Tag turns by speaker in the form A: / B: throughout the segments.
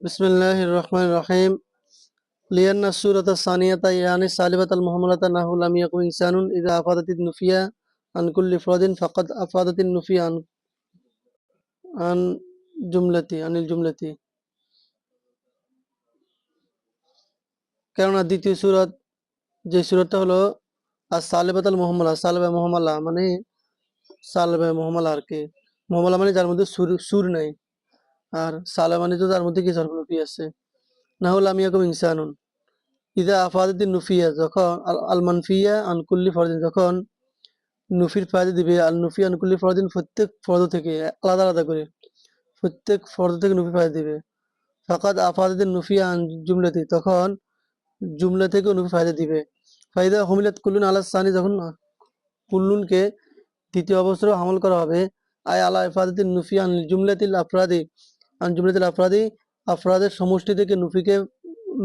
A: বিসমিল্লাহির রহমানির রহিম। লিয়ান্না সূরাতা সানিয়াতা ইয়ানি সালিবাতাল মুহাম্মালাতা নাহু লাম ইয়াকুন ইনসানুন ইযা আফাদাতিন নুফিয়া আন কুল্লি ফরাদিন ফাকাদ আফাদাতিন নুফিয়া আন আনিল জুমলাতি। কেননা দ্বিতীয় সূরাত যে সূরাতটা হলো সালিবাতাল মুহাম্মালা, সালিবা মুহাম্মালা মানে সালিবা মুহাম্মালা আর কি। মুহাম্মালা মানে যার মধ্যে সুর নাই, আর সালা মানে তো তার মধ্যে কি হরফ নুফি আছে। নাহু লাম ইয়াকুন ইনসানুন ইদা আফাদাতিন নুফিয়া, যখন আল মানফিয়া আন কুল্লি ফরদিন, যখন নুফির ফায়দা দিবে আল নুফি আন কুল্লি ফরদিন, প্রত্যেক ফরদ থেকে আলাদা আলাদা করে প্রত্যেক ফরদ থেকে নুফি ফায়দা দিবে। ফাকাদ আফাদাতিন নুফিয়া আন জুমলাতি, তখন জুমলা থেকে নুফি ফায়দা দিবে। ফায়দা হুমিলাত কুল্লুন আলা সানি, যখন কুল্লুনকে দ্বিতীয় অবস্থায় হামল করা হবে। আয় আলা ইফাদাতিন নুফি আন জুমলাতিল আফরাদি, আফরাদের সমষ্টি থেকে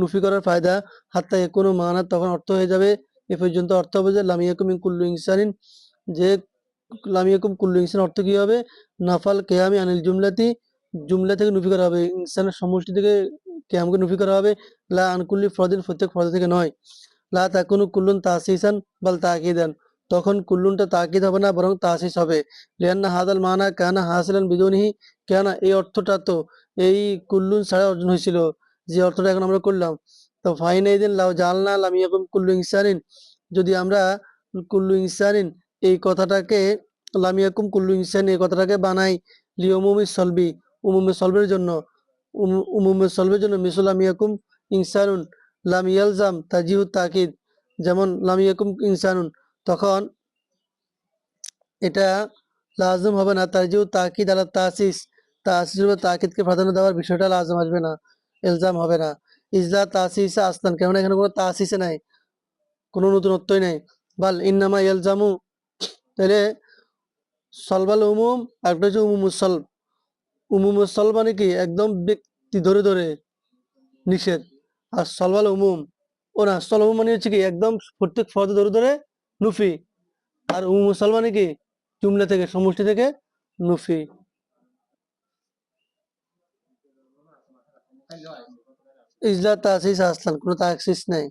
A: নুফি করার ফায়দা। হাত্তা কোনো মানা, তখন অর্থ হয়ে যাবে এ পর্যন্ত অর্থ হবে যে লামিয়াকুম মিন কুল্লু ইনসানিন, যে লামিয়াকুম কুল্লু ইনসান অর্থ কি হবে? নাফাল কেয়ামি আনিল জুমলাতি, জুমলা থেকে নুফি করা হবে, ইনসানের সমষ্টি থেকে কেয়ামকে নুফি করা হবে। লা আন কুল্লি ফরদিন, প্রত্যেক ফরদ থেকে নয়। লা তাকুনু কুল্লুন তাসিসান বাল তাকিদান, তখন কুল্লুনটা তাকিদ হবে না বরং তাসিস হবে। লিয়ান্না হাদাল মানা কানা হাসিলান বিদুনিহি, কেননা এই অর্থটা তো এই কুল্লুন ছাড়া অর্জন হয়েছিল, যে অর্থটা এখন আমরা করলাম। তো ফাইনাইদিন লাউ জালনা লাম ইয়াকুম কুল্লু ইনসানিন, যদি আমরা কুল্লু ইনসানিন এই কথাটাকে লাম ইয়াকুম কুল্লু ইনসান এই কথাটাকে বানাই লিউমুমি সলবি, উমুমে সলবের জন্য, উমুমে সলবের জন্য মিসল লাম ইয়াকুম ইনসানুন লাম ইয়ালজাম তাজিহু তাকিদ, যেমন লাম ইয়াকুম ইনসানুন, তখন এটা লাজম হবে না। তাজিহু তাকিদ আলা তাসিস, তাসিস বা তাকিদকে প্রাধান্য দেওয়ার বিষয়টা লাজম আসবে না, ইলজাম হবে না। ইজলা তাসিসা আসলান, কেননা এখানে কোনো তাসিসে নাই, কোনো নতুনত্বই নাই। বাল ইন্নামা ইলজামু, তাহলে সলবাল উমুম আর একটা হচ্ছে উমুমুস সলব। উমুমুস সলব মানে কি একদম ব্যক্তি ধরে ধরে নিষেধ, আর সলবাল উমুম ও না, সল উমুম মানে হচ্ছে কি একদম প্রত্যেক ফরদ ধরে ধরে নুফি, আর উমুমুস সলব মানে কি জুমলা থেকে সমষ্টি থেকে নুফি। ইজলা তাসিস আসলান, কোনো তাসিস নাই।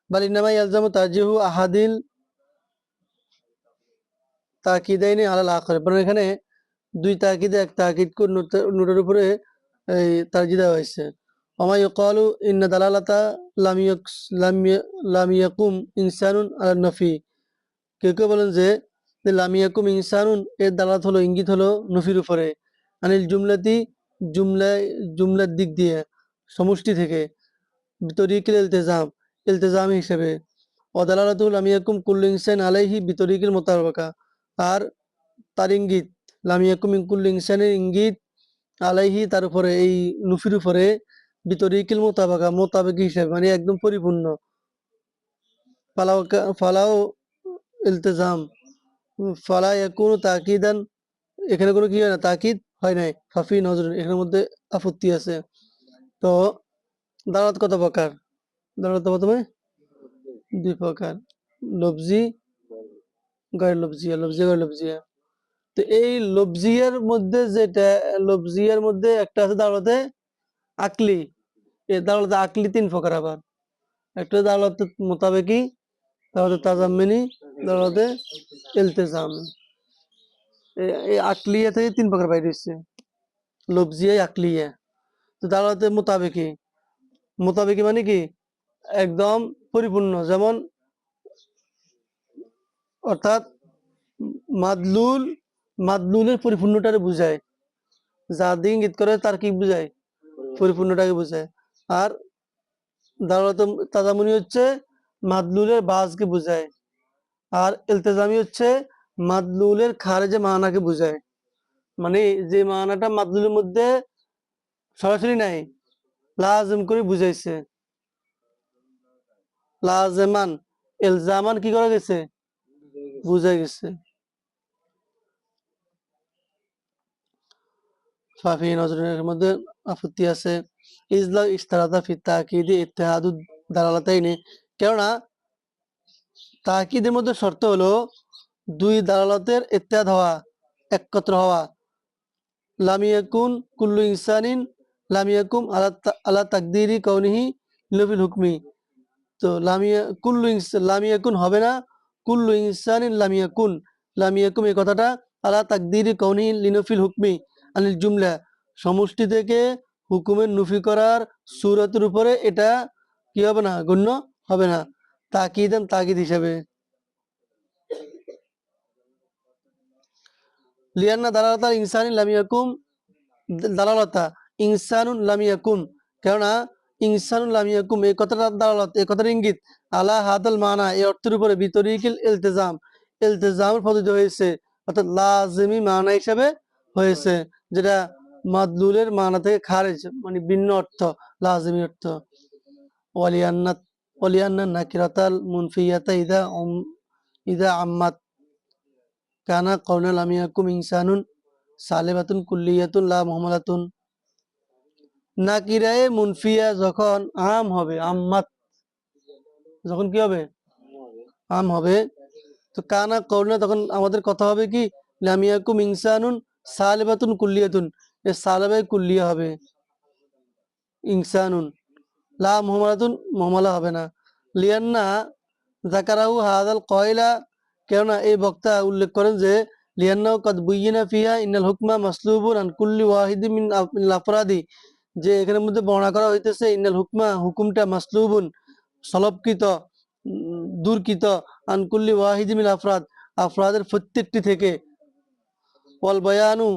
A: বাল ইন্নামা ইয়ালজামু তারজিহু আহাদিল তাকিদাইনি আলাল আখর, বরং এখানে দুই তাকিদে এক তাকিদকে নোটের উপরে এই তারজি দেওয়া হয়েছে। ওমা ইউকালু ইন্না দালালাতা লাম ইয়াকুম ইনসানুন আলা নফি, কেউ কেউ বলেন যে লাম ইয়াকুম ইনসানুন এর দালালত হলো, ইঙ্গিত হলো নফির উপরে। আনিল জুমলাতি, জুমলার দিক দিয়ে, সমষ্টি থেকে। বিতরিকিল ইলতিজাম, ইলতিজাম হিসেবে। ওয়াদালালাতুল লাম ইয়াকুম কুল্লু ইনসান আলাইহি বিতরিকিল মুতাবাকা, আর তার ইঙ্গিত লাম ইয়াকুম মিন কুল্লি ইনসানের ইঙ্গিত আলাইহি তার উপরে, এই নুফির উপরে বিতরিকিল মুতাবাকা, মোতাবেক হিসেবে মানে একদম পরিপূর্ণ। ফালাও ইলতিজাম ফালা ইয়াকুনু তাকিদান, এখানে কোনো কি হয় না, তাকিদ হয় নাই। ফাফি নজর, এখানের মধ্যে আপত্তি আছে। তো দালালত কত প্রকার? দালালত প্রথমে দুই প্রকার, লফজি গায়র লফজিয়া, লফজি গায়র লফজিয়া। তো এই লফজিয়ার মধ্যে একটা আছে দাওলাতে আকলি। এই দাওলাতে আকলি তিন প্রকার আবার, একটা দাওলাতে মোতাবেকি, দাওলাতে তাজাম্মিনি, দাওলাতে ইলতিজামি। এই আকলিয়া থেকে তিন প্রকার বাইরে হচ্ছে, লফজিয়া আকলিয়া। তো দাওলাতে মোতাবেকি, মোতাবেকি মানে কি একদম পরিপূর্ণ, যেমন অর্থাৎ মাদলুলের পরিপূর্ণটারে বুঝায়, যা দিয়ে ইঙ্গিত করে তার কি বুঝায়, পরিপূর্ণটাকে বুঝায়। আর দাওলাত তাজামুনি হচ্ছে মাদলুলের বাজকে বুঝায়, আর ইলতিজামি হচ্ছে মাদলুলের খারেজে মানাকে বুঝায়, মানে যে মানাটা মাদলুলের মধ্যে সরাসরি নাই, লাজম করে বুঝাইছে। লাজেমান ইলজামান কি করা গেছে, বুঝাই গেছে। ফাফি নজরের মধ্যে আপত্তি আছে। ইজলা ইস্তারাতা ফি তাকিদি ইত্তেহাদু দালালাতাইনি, কেননা তাকিদের মধ্যে শর্ত হলো দুই দালালতের ইত্তেহাদ হওয়া, একত্র হওয়া। লাম ইয়াকুন কুল্লু ইনসানিন লাম ইয়াকুম আলা তাকদিরি কাউনিহি লিনুফিল হুকমি। তো লাম ইয়াকুন হবে না, কুল্লু ইনসানিন লাম ইয়াকুন। লাম ইয়াকুম এই কথাটা আলা তাকদিরি কাউনিহি লিনুফিল হুকমি আনিল জুমলা, সমষ্টি থেকে হুকুমের নুফি করার সূরতের উপরে এটা কি হবে না, গণ্য হবে না, তাকিদ হিসাবে। লিয়ান্না দালালাতা ইনসানিন লাম ইয়াকুম, দালালাতা ইনসানুন লাম ইয়াকুন, কেননা ইনসানুন লাম ইয়াকুম এই কথাটা দালালত, এই কথার ইঙ্গিত আলা হাদাল মানা এই অর্থের উপরে বিতরিকিল ইলতিজামের পদ্ধতি হয়েছে, অর্থাৎ লাজিমি মানা হিসাবে হয়েছে, যেটা মাদলুলের মানা থেকে খারেজ, মানে ভিন্ন অর্থ, লাজিমি অর্থ। ওয়ালিয়ান্না ওয়ালিয়ান্না নাকিরাতাল মুনফিয়াতা ইদা আম্মাত কানা কাউনা লাম ইয়াকুম ইনসানুন সালেবাতুন কুল্লিয়াতুন লা মুহমালাতুন। নাকিরায়ে মুনফিয়া যখন আম হবে, আম্মাত যখন কি হবে, আম হবে, তো কানা কাউনা তখন আমাদের কথা হবে কি, লাম ইয়াকুম ইনসানুন সালেবাতুন কুল্লিয়াতুন, এ সালেবায়ে কুল্লিয়া হবে, ইনসানুন লা মুহমালাতুন মুহমালা হবে না। লিয়ান্না যাকারাহু হাদাল কয়লা, কেননা এই বক্তা উল্লেখ করেন যে লিয়ান্নাহু কাদ বুয়্যিনা ফিহা ইন্নাল হুকমা মাসলুবুন আন কুল্লি ওয়াহিদিন মিন আফরাদি, যে এখানের মধ্যে বর্ণনা করা হইতেছে ইন্নাল হুকমা হুকুমটা মাসলুবুন সলবকৃত, দূরকৃত, আন কুল্লি ওয়াহিদিন মিন আফরাদের প্রত্যেকটি থেকে। ওয়াল বায়ানু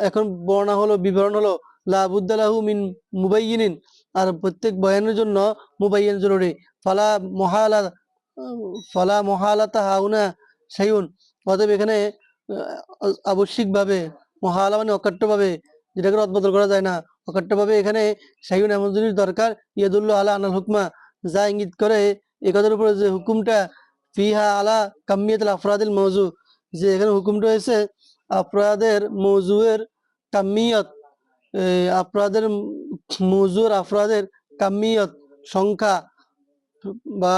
A: এখন বর্ণনা হলো, বিবরণ হলো, লা বুদ্দালাহু মিন মুবাইয়িনিন, আর প্রত্যেক বয়ানের জন্য মুবাইয়িন জরুরি। ফালা মহালা ফালা মহালাতা হাউনা শাইউন, অতএব এখানে আবশ্যিকভাবে, মহালা মানে অকাট্যভাবে, যেটাকে রদবদল করা যায় না, অকাট্যভাবে এখানে শাইউন এমন জিনিস দরকার, ইয়াদুল্লু আলা আনাল হুকমা যা ইঙ্গিত করে এই কথার উপরে যে হুকুমটা, ফিহা আলা কামিয়াতুল আফরাদিল মওজু, যে এখানে হুকুমটা হয়েছে আফরাদের মৌজুয়ের কামিয়ত, আফরাদের মৌজুর আফরাদের কামিয়ত সংখ্যা বা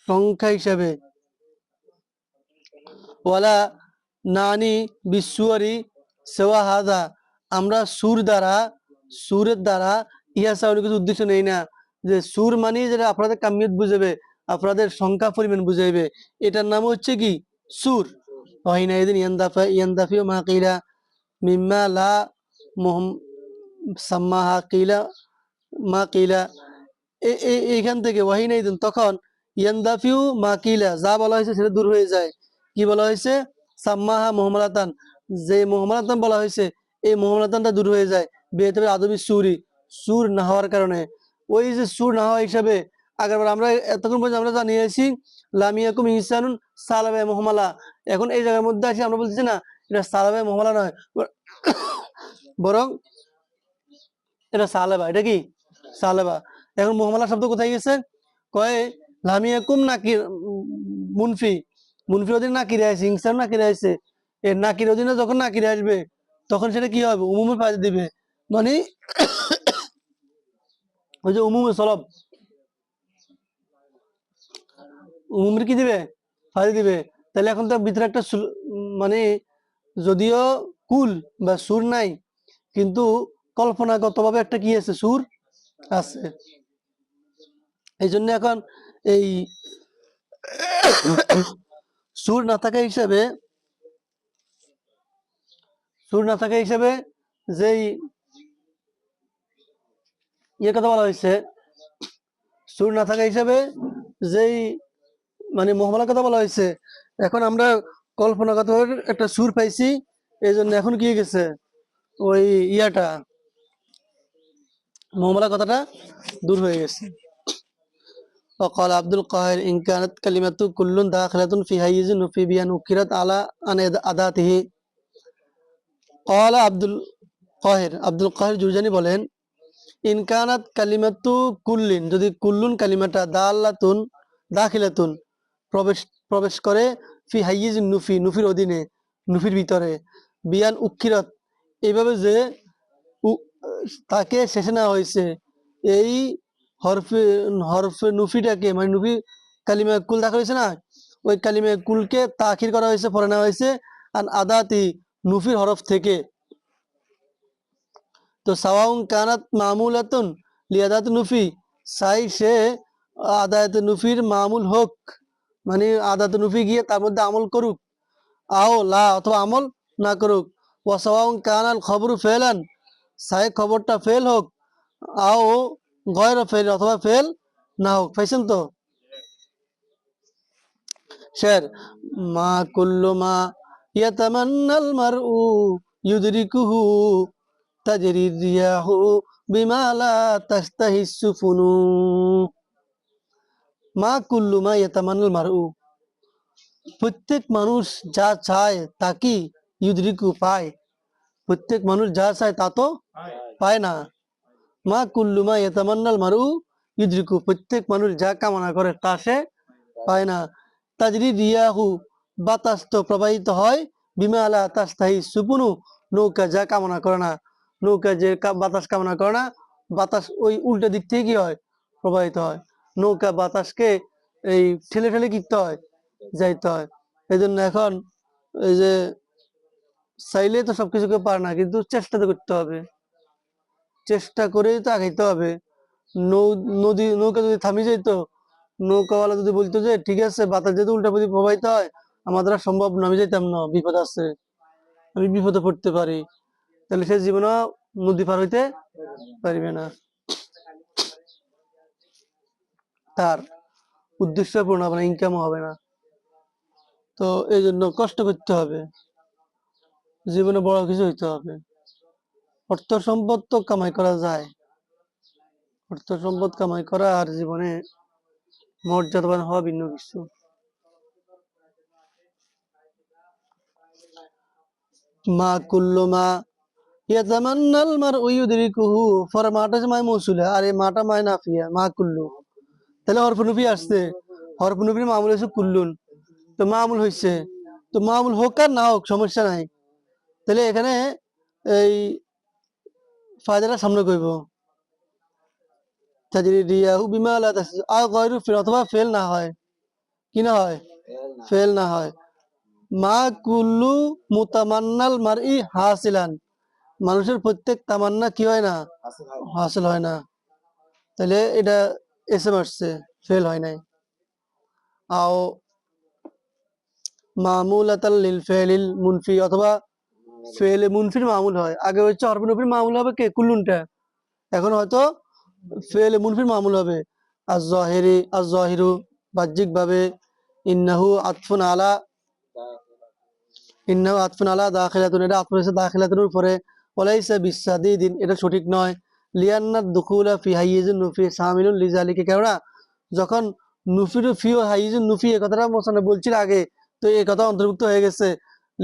A: সংখ্যা হিসাবে। ওয়ালা নানি বিশ্বরি সেওয়া হাদা, আমরা সুরের দ্বারা ইহা ছাড়া কিছু উদ্দেশ্য নেই না, যে সুর মানে যেটা আপনাদের কামিয়ত বুঝাবে, আপনাদের সংখ্যা পরিমাণ বুঝাইবে, এটার নাম হচ্ছে কি সুর। ওয়াহিনাইদিন ইয়ান্দাফি মা কিলা মিম্মা লা সাম্মাহা কিলা মা কিলা, এইখান থেকে ওয়াহিনাইদিন তখন ইয়ান্দাফিউ মা কিলা যা বলা হয়েছে সেটা দূর হয়ে যায়। কি বলা হয়েছে, সাম্মাহা মুহমালাতান, যে মুহমালাতান বলা হয়েছে এই মুহমালাতানটা দূর হয়ে যায়, বেতবে আদবি সুর না হওয়ার কারণে। ওই যে সুর না হওয়া হিসাবে আগেরবার আমরা এতক্ষণ পর্যন্ত আমরা জানিয়েছি লাম ইয়াকুম ইনসানুন সালাবে মুহমালা, এখন এই জায়গার মধ্যে আসি আমরা বলছি না এটা সালাবে মুহমালা নয়, বরং এটা সালেবা, এটা কি সালেবা। এখন মুহমালা শব্দ কোথায় গেছে, কয়ে লাম ইয়াকুম নাকির মুনফি, মুনফির অধীনে নাকিরে আছে, ইনসান নাকিরে আছে, এর নাকির অধীনে যখন নাকিরে আসবে তখন সেটা কি হবে, উমুমের ফায়দা দিবে, মানে ওই যে উমুমে সলব, উমুমের কি দিবে, ফায়দা দিবে। তাহলে এখন তার ভিতরে একটা মানে যদিও কুল বা সুর নাই, কিন্তু কল্পনাগতভাবে একটা কি আছে, সুর আছে। এই জন্য এখন এই সুর না থাকা হিসাবে, যেই ইয়ে কথা বলা হয়েছে, সুর না থাকা হিসাবে যেই মানে মুহমালার কথা বলা হয়েছে, এখন আমরা কল্পনাগত একটা সুর পাইছি, এই জন্য এখন কি গেছে ওই ইয়াটা মুহমালার কথাটা দূর হয়ে গেছে। وقال عبد القاهر إن كانت كلمة كل داخلة في حيز نفي بأن أكرت على عن أداته। قال عبد القاهر জুরজানি বলেন, ইনকানাত কালিমাতু কুল্লিন, যদি কুল্লুন কালিমাটা দাখিলাতুন প্রবেশ করে ফি হাইয়িজ নুফির অধীনে, নুফির ভিতরে, বিয়ান উক্ষিরাত এইভাবে যে তাকে শেষে নেওয়া হয়েছে, এই হরফে নুফিটাকে, মানে নুফি কালিমা কুল দেখা হয়েছে না, ওই কালিমা কুলকে তাখির করা হয়েছে, পরে নেওয়া হয়েছে আর আদাতি নুফির হরফ থেকে, তো সাওয়াউন কানাত মামুলাতুন লিয়াদাত নুফি, সাই সে আদায়াত নুফির মামুল হোক, মানে আদাত নুফি গিয়ে তার মধ্যে আমল করুক, আও লা অথবা আমল না করুক। ওয়াসাওয়াউন কানাল খবরু ফেলান, সাই খবরটা ফেল হোক, আও গয়র ফেল অথবা ফেল না হোক। পাইছেন তো? শের মা কুল্লু মা ইয়াতামান্নাল মারউ ইউদরিকুহু তাজরি রিয়াহু বিমা লা তাস্তাহিস সুফুনু। মা কুল্লু মা ইয়াতামান্নাল মারউ, প্রত্যেক মানুষ যা চায় তা কি ইউদরিকু পায়, প্রত্যেক মানুষ যা চায় তা তো পায় না। মা কুল্লু মা ইয়াতামান্নাল মারউ ইউদরিকু, প্রত্যেক মানুষ যা কামনা করে তা সে পায় না। তাজরি রিয়াহু, বাতাস তো প্রবাহিত হয়, বিমা লা তাস্তাহি সুপুনু, নৌকা যা কামনা করে না, নৌকা যে বাতাস কামনা করে না, বাতাস ওই উল্টা দিক থেকে কি হয়, প্রবাহিত হয়। নৌকা বাতাসকে এই ঠেলে ঠেলে কিনতে হয়, যাইতে হয়। এই জন্য এখন এই যে চাইলে তো সবকিছুকে পারে না, কিন্তু চেষ্টা তো করতে হবে, চেষ্টা করেই তো আগাইতে হবে। নৌকা যদি থামি যাইতো, নৌকাওয়ালা যদি বলতো যে ঠিক আছে বাতাস যেহেতু উল্টা প্রতি প্রবাহিত হয়, আমাদের আর সম্ভব না, আমি যাইতাম না, বিপদ আছে, আমি বিপদে পড়তে পারি, তাহলে সে জীবনে নদী পার হইতে পারবে না, তার উদ্দেশ্য পূর্ণ হবে না, ইনকামও হবে না। তো এই জন্য কষ্ট করতে হবে, জীবনে বড় কিছু হইতে হবে। অর্থ সম্পদ তো কামাই করা যায়, অর্থ সম্পদ কামাই করা আর জীবনে মর্যাদাবান হওয়া ভিন্ন কিছু। মা কুল্লু মা ইয়াতামান্নাল মারউ ইউদরিকুহু, ফর মাটা যে মায় মৌসুলা, আর এই মাটা মায় নাফিয়া, মা কুল্লু, তাহলে হরফ আসছে, হরফ মামুল হয়েছে কুল্লুন, তো মামুল হয়েছে, তো মামুল হোক আর না হোক সমস্যা নাই। তাহলে এখানে এই ফায়দাটা সামনে করব, তাজরি রিয়াহু বিমা লা তাস্তাহি, আও গয়রু ফেল অথবা ফেল না হয়, কি না হয়, ফেল না হয়। মা কুল্লু মুতামান্নাল মারই হাসিলান, মানুষের প্রত্যেক তামান্না কি হয় না, হাসিল হয় না। তাহলে এটা এসএম আসছে, ফেল হয় নাই। আও মামুলাতাল লিল ফেলিল মুনফি, অথবা ফেলে মুনফির মামুল হয়, আগে হচ্ছে হরফ মুনফির মামুল হবে কে, কুল্লুনটা, এখন হয়তো ফেলে মুনফির মামুল হবে আজ জাহিরু, বাহ্যিক ভাবে, ইন্নাহু আতফুন আলা, ইন্নাহু আতফুন আলা দাখিলাতুন, এটা আতফ হয়েছে দাখিলাতুনের উপরে, ওয়ালাইসা বিসাদিদিন, এটা সঠিক নয়। লিয়ান্নাত দুখুলা ফি হাইয়িজুন নুফি শামিলুন লিজালিকা, কেননা যখন নুফিরু ফি ও হাইয়িজুন নুফি এই কথাটা মোসান্নেফ বলছিল আগে, তো এই কথা অন্তর্ভুক্ত হয়ে গেছে,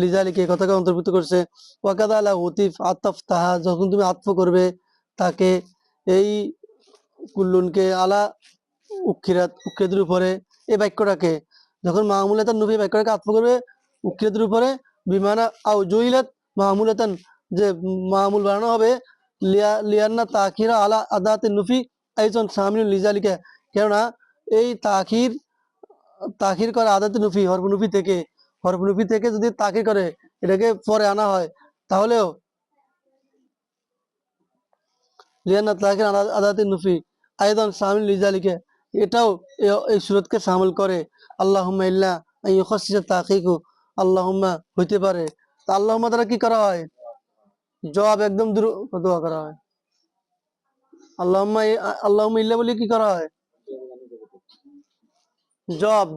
A: লিজালিকা এই কথাকে অন্তর্ভুক্ত করছে। ওয়াকাদা লা উতিফ আতফ তাহা, যখন তুমি আতফ করবে তাকে, এই কুল্লুনকে আলা উক্ষিরাতের উপরে, এই বাক্যটাকে যখন মামুলাতান নুফি বাক্যটাকে আতফ করবে উক্ষিরাতের উপরে, বিমানা আও জুইলাত মামুলাতান, যে মামুল বানানো হবে, লিয়ান্না তাখিরা আলা আদাতে নুফি আইজন শামিলুল লিজালিকা, কেননা এই তাখির করে আদাতে নুফি, হরফ নুফি থেকে যদি তাখির করে এটাকে পরে আনা হয়, তাহলেও লিয়ান্না তাখির আদাতে নুফি আইজন শামিলুল লিজালিকা, এটাও এই সুরতকে শামিল করে। আল্লাহুম্মা ইল্লা আন ইউখাসসিসা তাকিকু, আল্লাহুম্মা হইতে পারে, তা আল্লাহুম্মা দ্বারা কি করা হয়, জবাব একদম দোয়া করা হয়। আল্লাহুম্মা আল্লাহুম্মা ইল্লা বলে কি করা হয়, জবাব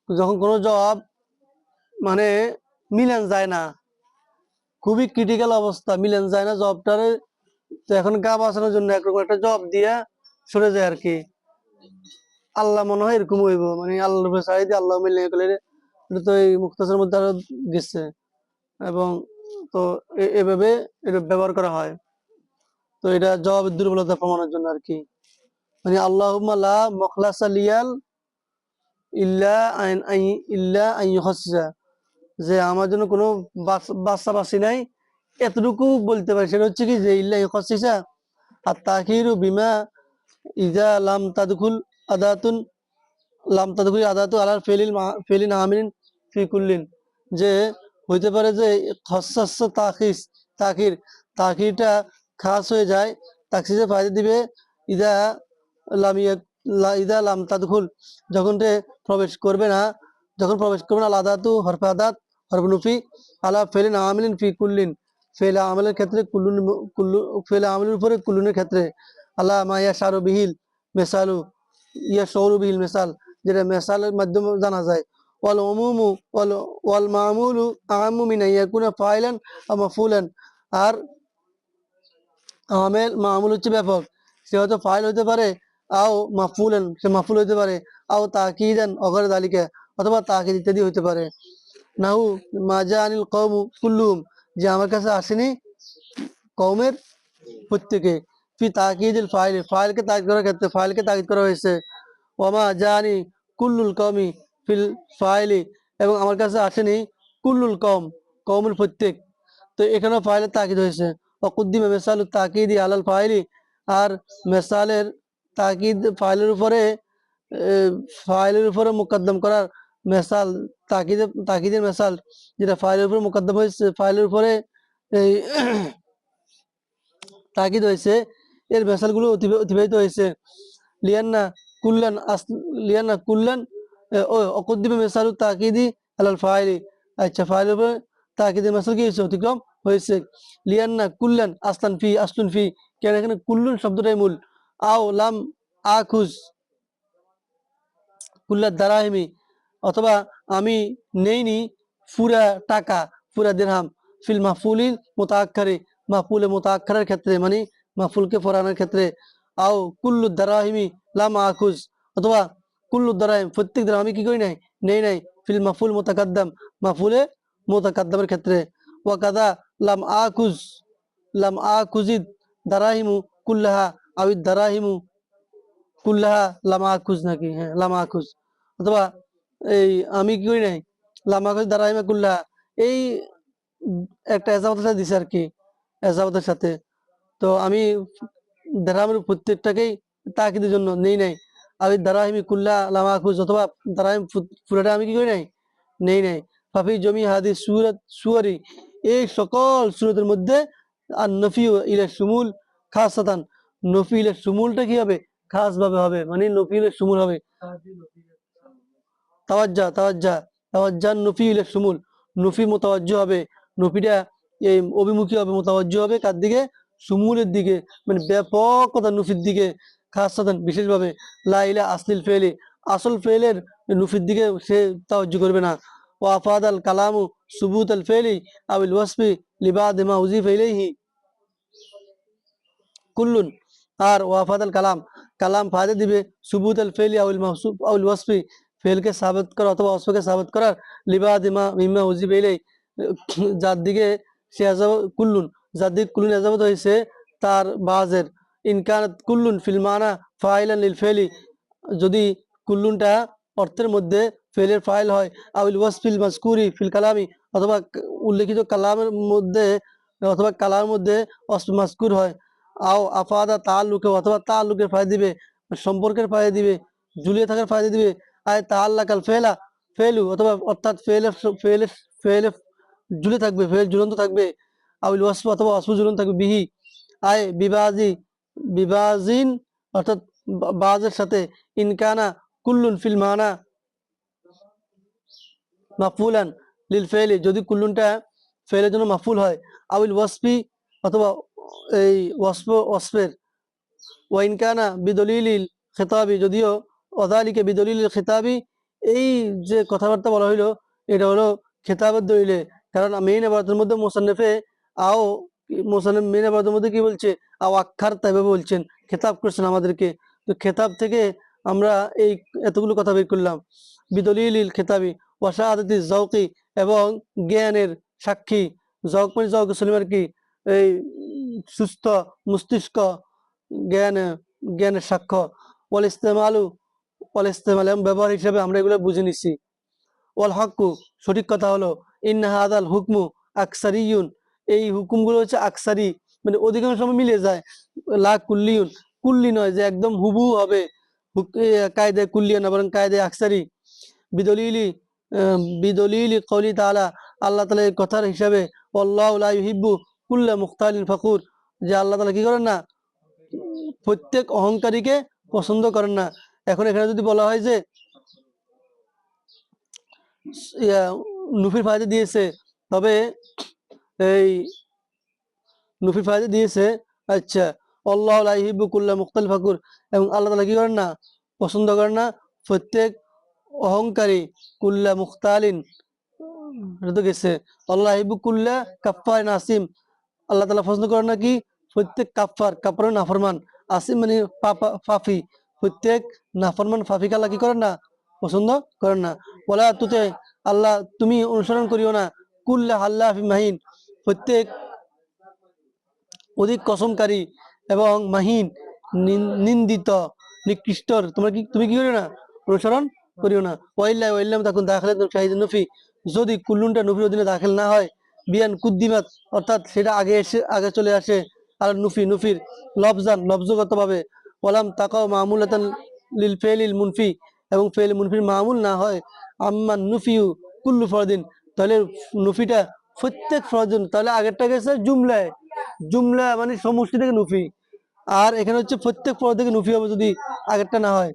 A: যখন কোনো জবাব মানে মিলান যায় না, খুবই ক্রিটিক্যাল অবস্থা, মিলান যায় না জবাবটারে, তো এখন গা বাঁচানোর জন্য একরকম একটা জবাব দিয়ে সরে যায় আর কি। আল্লাহ মনে হয় এরকম হইব, মানে আল্লাহর উপরে ছাড়াই দিয়ে আল্লাহ মিলে গেলে, এটা তো এই মুখতাসারের মধ্যে আরো গেছে, এবং তো এভাবে এটা ব্যবহার করা হয়। তো এটা জবাবের দুর্বলতা প্রমাণের জন্য আর কি, মানে আল্লাহুম্মা লা মুখলাসা লিয়াল ইল্লা আন ইউখাসসিসা, যে আমার জন্য কোনো বাচ্চা বাসি নাই, এতটুকু বলতে পারি, সেটা হচ্ছে কি যে ইল্লা ইউখাসসিসা আর তাখিরু বিমা ইজা আদাতুন লাম তাদখুল আদাতু আলাল ফেলিন আমিন ফি কুল্লিন, যে হইতে পারে যে খাসসাস তাখির তাকিদটা খাস হয়ে যায়, তাকসিসে ফায়দা দিবে ইদা লাম ইদা লাম তাদখুল, যখন প্রবেশ করবে না, যখন প্রবেশ করবে না, আলাদাতু হরফে আদাত হরফ নুফি আলা ফেলিন আমিলিন ফি কুল্লিন, ফেলে আমলের ক্ষেত্রে কুল্লুন, কুল্লু ফেলে আমলের উপরে কুল্লুনের ক্ষেত্রে আল্লাহ মা ইয়াশারু বিহিল মেসালু, ইয়াশারু বিহিল মেসাল, যেটা মেসালের মাধ্যমে জানা যায়। ওয়াল উমুমু ওয়াল মামুলু আম্মু মিন ইয়াকুনা ফাইলান আও মাফউলান, আর আমেল মামুল হচ্ছে ব্যাপক, সে হয়তো ফাইল হতে পারে, আও মাফউলান সে মাফউল হতে পারে, আও তাকিদান অগর দালিকা, অথবা তাকিদ ইত্যাদি হতে পারে। নাহু মাজানিল কওমু কুল্লুহুম, যে আমার কাছে আসেনি কওমের প্রত্যেকে, ফি তাকিদিল ফাইল, ফাইলকে তাকিদ করার ক্ষেত্রে ফাইলকে তাকিদ করা হয়েছে। ওয়ামা জানি কুল্লুল কওমি ফিল ফাইলি, এবং আমার কাছে আসেনি কুল্লুল কওম, কওমের প্রত্যেক, তো এখানেও ফাইলের তাকিদ হয়েছে। অকুদ্দিমে মেসালুত তাকিদি আলাল ফাইলি, আর মেসালের তাকিদ ফাইলের উপরে মুকদ্দম করার মেসাল, তাকিদের মেসাল যেটা ফাইলের উপরে মুকদ্দম হয়েছে, ফাইলের উপরে এই তাকিদ হয়েছে, এর মেসালগুলো অতিবাহিত হয়েছে। লিয়ান্না কুল্লান লিয়ান্না কুল্লান ও অকুদ্দিমে মেসালুত তাকিদি আলাল ফাইলি, আচ্ছা ফাইলের উপরে তাকিদের মেসাল কি হয়েছে, অতিক্রম হয়েছে। লিয়ান্না কুল্লান আসলুন ফি, কেন এখানে কুল্লুন শব্দটাই মূল। আও লাম আখুজ কুল্লা দারাহিমি, অথবা আমি নেইনি পুরা টাকা, পুরা দিরহাম, ফিল মাহফুলিল মুতাআক্কারি, মাহফুলে মুতাআক্কারের ক্ষেত্রে, মানে মাহফুলকে পড়ানোর ক্ষেত্রে। আও কুল্লু দারাহিমি লাম আখুজ, অথবা কুল্লু দারাহিম প্রত্যেক দিরহাম আমি কি করি নাই, নেই নাই, ফিল মাহফুল মুতাকাদ্দাম, মাহফুলে মুতাকাদ্দামের ক্ষেত্রে। ওয়াকাদা লাম আকুজিদ দারাহিমু কুল্লাহা, আউid দারাহিমু কুল্লাহা লামা আকুজ, নাকি হ্যাঁ লামা আকুজ, অথবা এই আমি কি করি নাই লামা আকুজ দারাহিমা কুল্লাহা, এই একটা এজাবতের সাথে দিছে আর কি, এজাবতের সাথে। তো আমি দারাহিমের প্রত্যেকটাকেই তাকিদের জন্য নেই নাই, আউid দারাহিমি কুল্লাহা লামা আকুজ, অথবা দারাহিম পুরাটা আমি কি করি নাই, নেই নাই। ফাফি জমি হাদিস সুয়ারি, এই সকল সূরাতের মধ্যে আর নফি ইলা শুমুল খাসাতান, নফি ইলা শুমুলটা কি হবে, খাস ভাবে হবে, মানে নফি ইলা শুমুল হবে। তাওয়াজ্জা নফি ইলা শুমুল, নফি মুতাওয়াজ্জ হবে, নফিটা এই অভিমুখী হবে, মুতাওয়াজ্জ হবে কার দিকে, শুমুলের দিকে, মানে ব্যাপকতা নফির দিকে, খাসাতান বিশেষভাবে। লা ইলা আসলিল ফেলি, আসল ফেলের নফির দিকে সে তাওয়াজ্জু করবে না। ওয়াফাদাল কালামু সুবুত আল ফেলি আবিল ওয়াসফি লিবাদ মা উজিফ ইলাইহি কুল্লুন, আর ওয়াফাদাল কালাম, কালাম ফায়দা দিবে সুবুত আল ফেলি আউল মাহসুব আউল ওয়াসফি, ফেলকে সাবিত করা অথবা ওয়াসফকে সাবিত করার, লিবাদ মিম্মা উজিফ ইলাই, যার দিকে সে কুল্লুন, যার দিকে কুল্লুন এজাবত হয়েছে তার বাজের। ইনকানাত কুল্লুন ফিল মানা ফাইলান লিল ফেলি, যদি কুল্লুনটা অর্থের মধ্যে ফেলের ফাইল হয়, আউল ওয়াসফিল মাযকুরি ফিল কালামি, অথবা উল্লেখিত কালামের মধ্যে, অথবা কালামের মধ্যে মাযকুর হয়। আও আফাদা তাআল্লুকে, অথবা তাআল্লুকের ফায়দা দিবে, সম্পর্কের ফায়দা দিবে, ঝুলিয়ে থাকার ফায়দা দিবে। আয় তাআল্লাকাল ফেলু, অথবা অর্থাৎ ফেলে ঝুলে থাকবে, ফেল ঝুলন্ত থাকবে। আউল ওয়াসফ, অথবা ওয়াসফ ঝুলন্ত থাকবে। বিহি আয় বিবাজিন, অর্থাৎ বাজের সাথে। ইনকানা কুল্লুন ফিল মানা মাফুলান লিল ফেলি, যদি কুল্লুনটা ফেলের জন্য মাফুল হয়। আউল ওয়াসফি, অথবা এই ওয়াসফের। ওয়াইনকানা বিদলিলিল খেতাবি, যদিও অদালিকে বিদলিলিল খেতাবি, এই যে কথাবার্তা বলা হইলো এটা হলো খেতাবের দলিলে, কারণ মেইন ইবারতের মধ্যে মোসান্নেফে আও মোসান্নেফ মেইন ইবারতের মধ্যে কি বলছে, আও আক্ষার তাইবে বলছেন, খেতাব করছেন আমাদেরকে। তো খেতাব থেকে আমরা এই এতগুলো কথা বের করলাম। বিদলিলিল খেতাবি ওয়াশাহাদাতি যাওকি, এবং জ্ঞানের সাক্ষী, যাওক মানে যাওক সলিমার কি, এই সুস্থ মস্তিষ্ক, জ্ঞান জ্ঞানের সাক্ষ্য। ওয়াল ইস্তেমাল এবং ব্যবহার হিসেবে আমরা এগুলো বুঝে নিচ্ছি। ওয়াল হক্কু, সঠিক কথা হলো, ইন্না হাদাল হুকমু আকসারিয়ুন, এই হুকুমগুলো হচ্ছে আকসারি, মানে অধিকাংশ সময় মিলে যায়। লা কুল্লিয়ুন, কুল্লি নয় যে একদম হুবু হবে, কায়দায় কুল্লিয়া না, বরং কায়দায় আকসারি। বিদলিলি কওলি তাআলা, আল্লাহ তাআলা এই কথার হিসাবে, আল্লাহু লা ইউহিব্বু কুল্লা মুখতালিন ফাকুর, যে আল্লাহ তাআলা কি করেন না, প্রত্যেক অহংকারীকে পছন্দ করেন না। এখন এখানে যদি বলা হয় যে নুফির ফায়দা দিয়েছে, তবে এই নুফির ফায়দা দিয়েছে, আচ্ছা, আল্লাহ লা ইউহিব্বু কুল্লা মুখতালিন ফাকুর, এবং আল্লাহ তাআলা কি করেন না, পছন্দ করেন না প্রত্যেক অহংকারী, কুল্লা মুখতালিন, এটা তো গেছে, আল্লাহ ইউহিব্বু কুল্লা কাফফারিন আসিম, আল্লাহ তাআলা পছন্দ করেন না কি, প্রত্যেক কাফার নাফরমান, আসিম মানে ফাফি, প্রত্যেক নাফরমান ফাফিকে আল্লাহ কি করেন না, পছন্দ করেন না। বলা তুতে, আল্লাহ তুমি অনুসরণ করিও না, কুল্লা হাল্লাফি মাহিন, প্রত্যেক অধিক কসমকারী এবং মাহিন, নিন্দিত, নিকৃষ্টর তুমি কি করিও না, অনুসরণ করিও না। ওয়াইল্লা ওয়াইল্লাম তাকুন দাখিলাত শাহিদুন নফি, যদি কুল্লুনটা নফির অধীনে দাখিল না হয়, বিয়ান কুদ্দিমাত, অর্থাৎ সেটা আগে চলে আসে, আর নফির লফজগতভাবে, ওয়ালাম তাকাও মামুলাতান লিল ফেলিল মুনফি, এবং ফেল মুনফির মামুল না হয়, আম্মান নুফিউ কুল্লু ফরদিন, তাহলে নফিটা প্রত্যেক ফরদিন, তাহলে আগেরটা গেছে জুমলা মানে সমষ্টি থেকে নুফি, আর এখানে হচ্ছে প্রত্যেক ফরদ থেকে নুফি হবে যদি আগেরটা না হয়।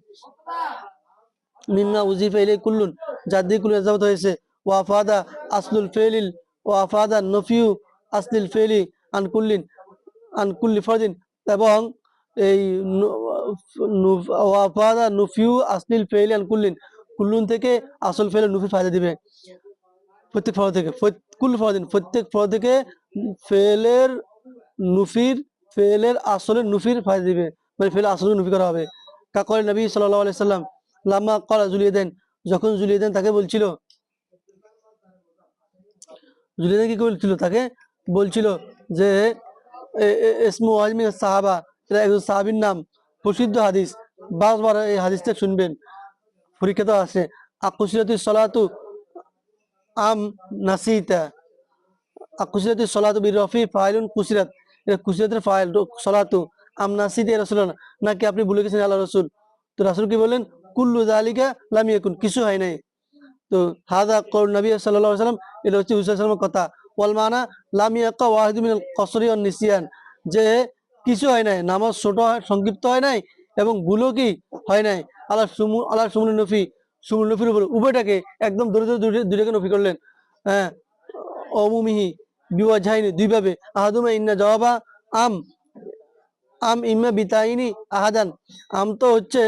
A: মিম্মা উজিফা ইলাই কুল্লুন, যার দিয়ে কুল্লু ইজাফত হয়েছে, ওয়াফাদা আসলুল ফেলিল, ওয়াফাদা নফিউ আসলিল ফেলি আন কুল্লি ফরদিন, এবং এই ওয়াফাদা নফিউ আসলিল ফেলি আন কুল্লুন থেকে আসল ফেলে নুফি ফায়দা দিবে প্রত্যেক ফরদ থেকে, কুল্লু ফরদিন, প্রত্যেক ফরদ থেকে ফেলের আসলের নুফির ফায়দা দিবে, মানে ফেলে আসলের নুফি করা হবে। কাকল নবী সাল্লাল্লাহু আলাইহি সাল্লাম লাম্মা ক্বালা জুলিয়াদান, যখন জুলিয়াদান তাকে বলছিল, জুলিয়াদান কি বলছিল, তাকে বলছিল যে ইসমু আজমি সাহাবা, এটা একজন সাহাবীর নাম, প্রসিদ্ধ হাদিস, বারবার এই হাদিসটা শুনবেন, পরীক্ষা আছে। আকুসিরাতুস সালাতু আম নাসিতা, আকুসিরাতুস সালাতু বিরফি ফাইলুন কুসিরাত, এটা কুসিরাতের ফাইল সালাতু, আম নাসিতা রাসূলুল্লাহ, নাকি আপনি ভুলে গেছেন আল্লাহ রাসূল। তো রাসূল কি বলেন, কুল্লু যালিকা লাম ইয়াকুন, কিছু হয় নাই। তো হাদা কওল নবী সাল্লাল্লাহু আলাইহি ওয়াসাল্লাম, এটা হচ্ছে রাসূল সাল্লাল্লাহু আলাইহি ওয়াসাল্লামের কথা। ওয়াল মানা লাম ইয়াকা ওয়াহিদু মিনাল কসরি ওয়ান নিসিয়ান, যে কিছু হয় নাই, নামাজ ছোট হয়, সংক্ষিপ্ত হয় নাই, এবং ভুলও কি হয় নাই। আল্লাহ সুমুল নফি, সুমুল নফির উপর উভয়টাকে একদম দুইটাকে নফি করলেন। হ্যাঁ, অমুমিহি বিওয়াজহাইনি, দুইভাবে, আহাদুমা ইন্না জওয়াবা আম ইম্মা বিতাইনি আহাদান, আম তো হচ্ছে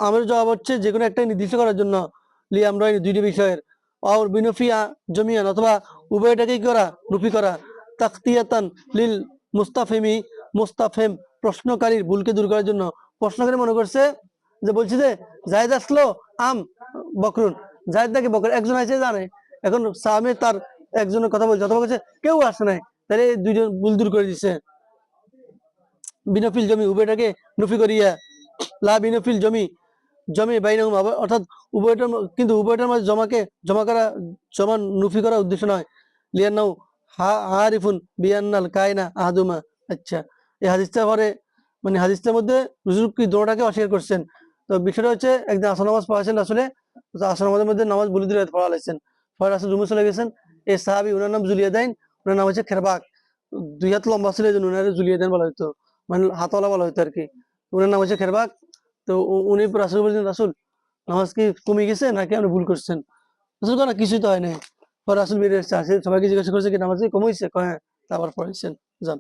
A: আমের জবাব হচ্ছে যে কোনো একটা নির্দিষ্ট করার জন্য, লি আমরাইনি, দুইটি বিষয়ের, আর বিনফিয়া জমিয়ান, অথবা উভয়টাকেই করা, নুফি করা, তাকতিয়াতান লিল মুস্তাফেম, প্রশ্নকারীর ভুলকে দূর করার জন্য। প্রশ্নকারী মনে করছে যে, বলছি যে জায়েদ আসলো, আম বকরুন, জায়েদ নাকি বকর, একজন আছে জানে, এখন সামে তার একজনের কথা বলছে, অথবা বলছে কেউ আসে নাই, তাহলে দুইজন ভুল দূর করে দিচ্ছে। বিনফিল জমি, উভয়টাকে নফি করিয়া, লা বিনফিল জমি বাইনাহুম, অর্থাৎ উভয়টার, কিন্তু উভয়টার মাঝে জমা নফি করার উদ্দেশ্য নয়। লিয়ান্নাহু হারিফুন বিয়ান্নাল কায়না আহাদুমা। আচ্ছা, এই হাদিসটা পরে, মানে হাদিসটার মধ্যে হুজুর কি দোটাকে অস্বীকার করছেন। তো বিষয়টা হচ্ছে, একদিন আসর নামাজ পড়াইছেন আসলে, আসর নামাজের মধ্যে নামাজ বলে দিলে পড়া লাইছেন, পরে রাসূল রুমে চলে গেছেন। এই সাহাবী, ওনার নাম জুলিয়াদাইন, ওনার নাম হচ্ছে খেরবাক, 2 হাত লম্বা ছিল, এই জন্য ওনার জুলিয়াদাইন বলা হতো, মানে হাতওয়ালা বলা হতো আর কি। ওনার নাম হচ্ছে খেরবাক। তো উনি রাসূল বলছেন, রাসূল নামাজ কি কমে গেছে নাকি আপনি ভুল করছেন? রাসূল কয় না, কিছুই তো হয় নাই। পরে রাসূল বেরিয়ে এসেছে, সবাইকে জিজ্ঞাসা করছে কি নামাজ কি কমেছে, কয় হ্যাঁ, তারপর পড়াইছেন, যান।